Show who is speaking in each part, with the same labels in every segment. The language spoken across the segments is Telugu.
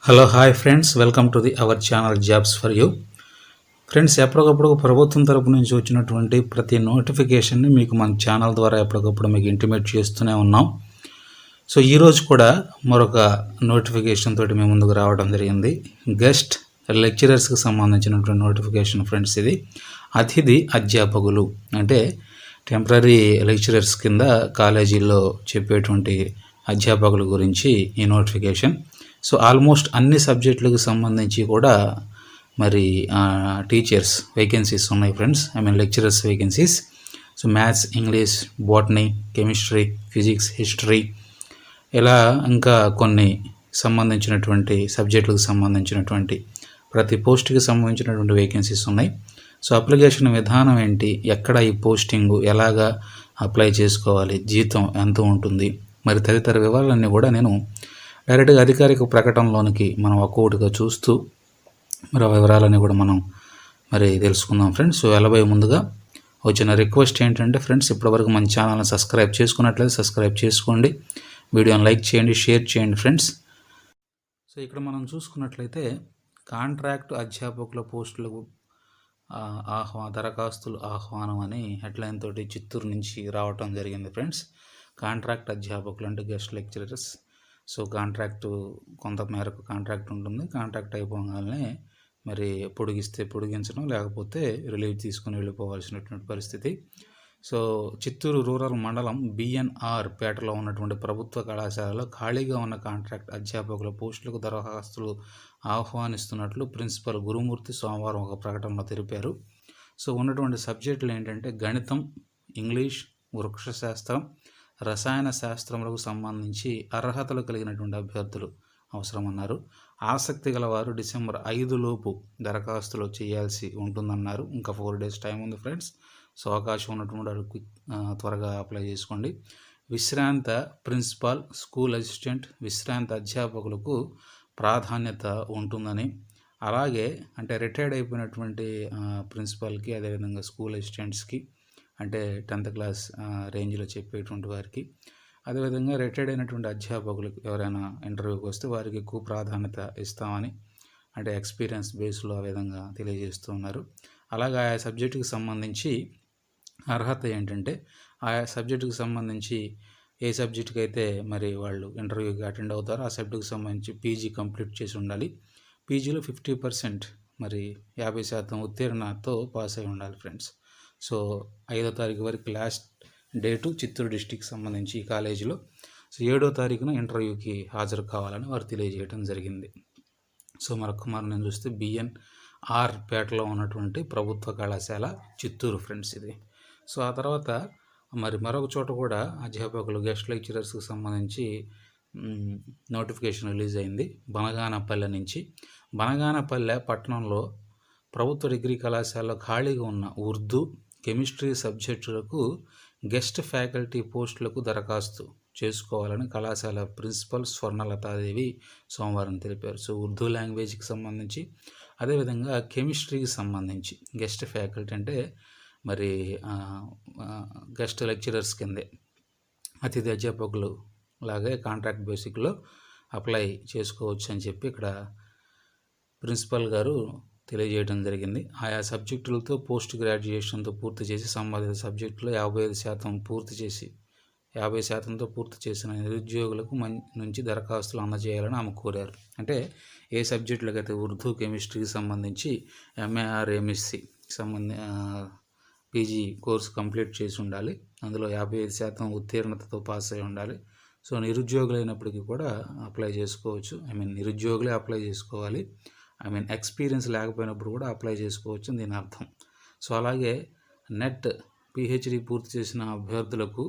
Speaker 1: Hello hi friends, welcome to our channel jobs for you. Friends, ఎప్పటికప్పుడు ప్రభుత్వం తరపు నుంచి వచ్చినటువంటి ప్రతి నోటిఫికేషన్ని మీకు మన ఛానల్ ద్వారా ఎప్పటికప్పుడు మీకు ఇంటిమేట్ చేస్తూనే ఉన్నాం. సో ఈరోజు కూడా మరొక నోటిఫికేషన్ తోటి మేము ముందుకు రావడం జరిగింది. గెస్ట్ లెక్చరర్స్కి సంబంధించినటువంటి నోటిఫికేషన్ ఫ్రెండ్స్. ఇది అతిథి అధ్యాపకులు అంటే టెంపరీ లెక్చరర్స్ కింద కాలేజీల్లో చెప్పేటువంటి అధ్యాపకుల గురించి ఈ నోటిఫికేషన్. సో ఆల్మోస్ట్ అన్ని సబ్జెక్టులకు సంబంధించి కూడా మరి టీచర్స్ వేకెన్సీస్ ఉన్నాయి friends. Lecturers vacancies. So maths, English, botany, chemistry, physics, history ఇలా ఇంకా కొన్ని సంబంధించినటువంటి సబ్జెక్టులకు సంబంధించినటువంటి ప్రతి పోస్ట్కి సంబంధించినటువంటి వేకెన్సీస్ ఉన్నాయి. సో అప్లికేషన్ విధానం ఏంటి, ఎక్కడ ఈ పోస్టింగు, ఎలాగా అప్లై చేసుకోవాలి, జీతం ఎంత ఉంటుంది, మరి తదితర వివరాలన్నీ కూడా నేను డైరెక్ట్గా అధికారిక ప్రకటనలోనికి మనం ఒక్కొక్కటిగా చూస్తూ మరి ఆ వివరాలన్నీ కూడా మనం మరి తెలుసుకుందాం ఫ్రెండ్స్. సో వెళ్ళబోయే ముందుగా వచ్చిన రిక్వెస్ట్ ఏంటంటే ఫ్రెండ్స్, ఇప్పటివరకు మన ఛానల్ని సబ్స్క్రైబ్ చేసుకున్నట్లయితే సబ్స్క్రైబ్ చేసుకోండి, వీడియోని లైక్ చేయండి, షేర్ చేయండి ఫ్రెండ్స్. సో ఇక్కడ మనం చూసుకున్నట్లయితే కాంట్రాక్ట్ అధ్యాపకుల పోస్టులకు దరఖాస్తులు ఆహ్వానం అని హెడ్లైన్ తోటి చిత్తూరు నుంచి రావటం జరిగింది ఫ్రెండ్స్. కాంట్రాక్ట్ అధ్యాపకులు అంటే గెస్ట్ లెక్చరర్స్. సో కాంట్రాక్టు కొంత మేరకు కాంట్రాక్ట్ ఉంటుంది. కాంట్రాక్ట్ అయిపోగానే మరి పొడిగిస్తే పొడిగించడం, లేకపోతే రిలీవ్ తీసుకుని వెళ్ళిపోవాల్సినటువంటి పరిస్థితి. సో చిత్తూరు రూరల్ మండలం బిఎన్ఆర్ పేటలో ఉన్నటువంటి ప్రభుత్వ కళాశాలలో ఖాళీగా ఉన్న కాంట్రాక్ట్ అధ్యాపకుల పోస్టులకు దరఖాస్తులు ఆహ్వానిస్తున్నట్లు ప్రిన్సిపల్ గురుమూర్తి సోమవారం ఒక ప్రకటనలో తెలిపారు. సో ఉన్నటువంటి సబ్జెక్టులు ఏంటంటే గణితం, ఇంగ్లీష్, వృక్షశాస్త్రం, రసాయన శాస్త్రములకు సంబంధించి అర్హతలు కలిగినటువంటి అభ్యర్థులు అవసరమన్నారు. ఆసక్తి గలవారు డిసెంబర్ 5 లోపు దరఖాస్తులు చేయాల్సి ఉంటుందన్నారు. ఇంకా 4 days టైం ఉంది ఫ్రెండ్స్. సో అవకాశం ఉన్నటువంటి వాళ్ళు త్వరగా అప్లై చేసుకోండి. విశ్రాంత ప్రిన్సిపాల్, స్కూల్ అసిస్టెంట్, విశ్రాంత అధ్యాపకులకు ప్రాధాన్యత ఉంటుందని, అలాగే అంటే రిటైర్డ్ అయిపోయినటువంటి ప్రిన్సిపాల్కి, అదేవిధంగా స్కూల్ అసిస్టెంట్స్కి అంటే 10th క్లాస్ రేంజ్లో చెప్పేటువంటి వారికి, అదేవిధంగా రిటైర్డ్ అయినటువంటి అధ్యాపకులకు ఎవరైనా ఇంటర్వ్యూకి వస్తే వారికి ఎక్కువ ప్రాధాన్యత ఇస్తామని అంటే ఎక్స్పీరియన్స్ బేస్లో ఆ విధంగా తెలియజేస్తూ ఉన్నారు. అలాగే ఆయా సబ్జెక్టుకి సంబంధించి అర్హత ఏంటంటే ఆయా సబ్జెక్టుకి సంబంధించి ఏ సబ్జెక్టుకి అయితే మరి వాళ్ళు ఇంటర్వ్యూకి అటెండ్ అవుతారో ఆ సబ్జెక్టుకి సంబంధించి పీజీ కంప్లీట్ చేసి ఉండాలి. పీజీలో 50% మరి 50% ఉత్తీర్ణతో పాస్ అయి ఉండాలి ఫ్రెండ్స్. సో 5వ తారీఖు వరకు లాస్ట్ డేటు చిత్తూరు డిస్టిక్ సంబంధించి ఈ కాలేజీలో. సో 7వ తారీఖున ఇంటర్వ్యూకి హాజరు కావాలని వారు తెలియజేయడం జరిగింది. సో మరొక నేను చూస్తే బిఎన్ఆర్ పేటలో ఉన్నటువంటి ప్రభుత్వ కళాశాల చిత్తూరు ఫ్రెండ్స్ ఇది. సో ఆ తర్వాత మరి మరొక చోట కూడా అధ్యాపకులు గెస్ట్ లెక్చరర్స్కి సంబంధించి నోటిఫికేషన్ రిలీజ్ అయింది. బనగానపల్లె నుంచి. బనగానపల్లె పట్టణంలో ప్రభుత్వ డిగ్రీ కళాశాలలో ఖాళీగా ఉన్న ఉర్దూ, కెమిస్ట్రీ సబ్జెక్టులకు గెస్ట్ ఫ్యాకల్టీ పోస్టులకు దరఖాస్తు చేసుకోవాలని కళాశాల ప్రిన్సిపల్ స్వర్ణలతాదేవి సోమవారం తెలిపారు. సో ఉర్దూ లాంగ్వేజ్కి సంబంధించి, అదేవిధంగా కెమిస్ట్రీకి సంబంధించి గెస్ట్ ఫ్యాకల్టీ అంటే మరి గెస్ట్ లెక్చరర్స్ కిందే అతిథి అధ్యాపకులు లాగే కాంట్రాక్ట్ బేసిక్లో అప్లై చేసుకోవచ్చు అని చెప్పి ఇక్కడ ప్రిన్సిపల్ గారు తెలియజేయడం జరిగింది. ఆయా సబ్జెక్టులతో పోస్ట్ గ్రాడ్యుయేషన్తో పూర్తి చేసి సంబంధిత సబ్జెక్టులో 50%తో పూర్తి చేసిన నిరుద్యోగులకు నుంచి దరఖాస్తులు అందజేయాలని ఆమె కోరారు. అంటే ఏ సబ్జెక్టులకు అయితే ఉర్దూ, కెమిస్ట్రీకి సంబంధించి MAR, MSc PG course complete చేసి ఉండాలి. అందులో 55% ఉత్తీర్ణతతో పాస్ అయి ఉండాలి. సో నిరుద్యోగులు అయినప్పటికీ కూడా అప్లై చేసుకోవచ్చు. నిరుద్యోగులే అప్లై చేసుకోవాలి. ఎక్స్పీరియన్స్ లేకపోయినప్పుడు కూడా అప్లై చేసుకోవచ్చు దీని అర్థం. సో అలాగే నెట్, పిహెచ్డి పూర్తి చేసిన అభ్యర్థులకు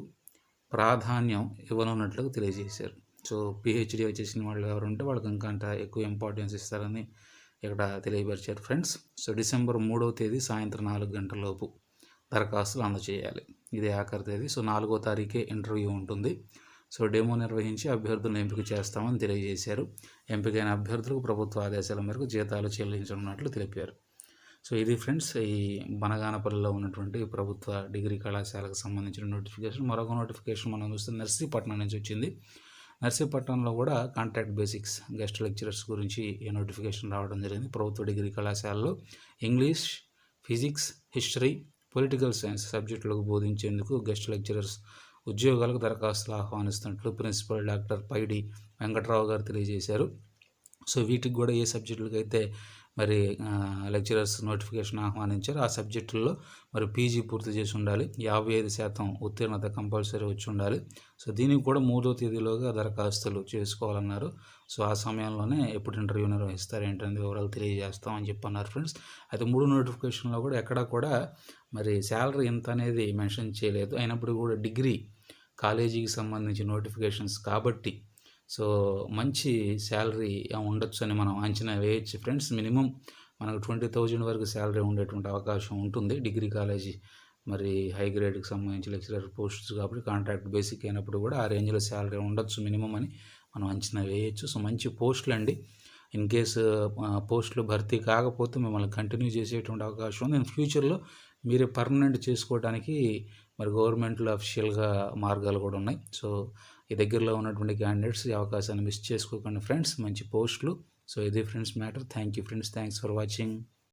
Speaker 1: ప్రాధాన్యం ఇవ్వనున్నట్లుగా తెలియజేశారు. సో పిహెచ్డి వచ్చేసిన వాళ్ళు ఎవరుంటే వాళ్ళకి ఇంకా ఎక్కువ ఇంపార్టెన్స్ ఇస్తారని ఇక్కడ తెలియపరిచారు ఫ్రెండ్స్. సో డిసెంబర్ 3వ తేదీ సాయంత్రం 4 గంటలలోపు దరఖాస్తులు అందజేయాలి. ఇదే ఆఖరి తేదీ. సో 4వ తారీఖే ఇంటర్వ్యూ ఉంటుంది. సో డెమో నిర్వహించి అభ్యర్థులను ఎంపిక చేస్తామని తెలియజేశారు. ఎంపికైన అభ్యర్థులకు ప్రభుత్వ ఆదేశాల మేరకు జీతాలు చెల్లించనున్నట్లు తెలిపారు. సో ఇది ఫ్రెండ్స్ ఈ బనగానపల్లిలో ఉన్నటువంటి ప్రభుత్వ డిగ్రీ కళాశాలకు సంబంధించిన నోటిఫికేషన్. మరొక నోటిఫికేషన్ మనం చూస్తే నర్సీపట్నం నుంచి వచ్చింది. నర్సీపట్నంలో కూడా కాంట్రాక్ట్ బేసిక్స్ గెస్ట్ లెక్చరర్స్ గురించి ఈ నోటిఫికేషన్ రావడం జరిగింది. ప్రభుత్వ డిగ్రీ కళాశాలలో English, physics, history, political science సబ్జెక్టులకు బోధించేందుకు గెస్ట్ లెక్చరర్స్ ఉద్యోగాలకు దరఖాస్తులు ఆహ్వానిస్తున్నట్లు ప్రిన్సిపల్ డాక్టర్ పైడి వెంకట్రావు గారు తెలియజేశారు. సో వీటికి కూడా ఏ సబ్జెక్టులకు అయితే మరి లెక్చరర్స్ నోటిఫికేషన్ ఆహ్వానించారు ఆ సబ్జెక్టుల్లో మరి పీజీ పూర్తి చేసి ఉండాలి, 55% ఉత్తీర్ణత కంపల్సరీ వచ్చి ఉండాలి. సో దీనికి కూడా 3వ తేదీలోగా దరఖాస్తులు చేసుకోవాలన్నారు. సో ఆ సమయంలోనే ఎప్పుడు ఇంటర్వ్యూ నిర్వహిస్తారు ఏంటనేది వివరాలు తెలియజేస్తామని చెప్పన్నారు ఫ్రెండ్స్. అయితే 3 నోటిఫికేషన్లో కూడా ఎక్కడా కూడా మరి శాలరీ ఎంత అనేది మెన్షన్ చేయలేదు. అయినప్పుడు కూడా డిగ్రీ కాలేజీకి సంబంధించి నోటిఫికేషన్స్ కాబట్టి సో మంచి శాలరీ ఉండొచ్చు అని మనం అంచనా వేయచ్చు ఫ్రెండ్స్. మినిమం మనకు 20,000 వరకు శాలరీ ఉండేటువంటి అవకాశం ఉంటుంది. డిగ్రీ కాలేజీ మరి హై గ్రేడ్కి సంబంధించి లెక్చరర్ పోస్ట్స్ కాబట్టి కాంట్రాక్ట్ బేసిక్ అయినప్పుడు కూడా ఆ రేంజ్లో శాలరీ ఉండొచ్చు మినిమం అని మనం అంచనా వేయచ్చు. సో మంచి పోస్టులు అండి. ఇన్ కేసు పోస్టులు భర్తీ కాకపోతే మిమ్మల్ని కంటిన్యూ చేసేటువంటి అవకాశం ఉంది. ఇన్ ఫ్యూచర్లో మీరే పర్మనెంట్ చేసుకోవడానికి మరి గవర్నమెంట్లో అఫీషియల్గా మార్గాలు కూడా ఉన్నాయి. సో ఈ దగ్గరలో ఉన్నటువంటి క్యాండిడేట్స్ ఈ అవకాశాన్ని మిస్ చేసుకోకండి ఫ్రెండ్స్. మంచి పోస్టులు. సో ఇది friends matter. Thank you friends. Thanks for watching.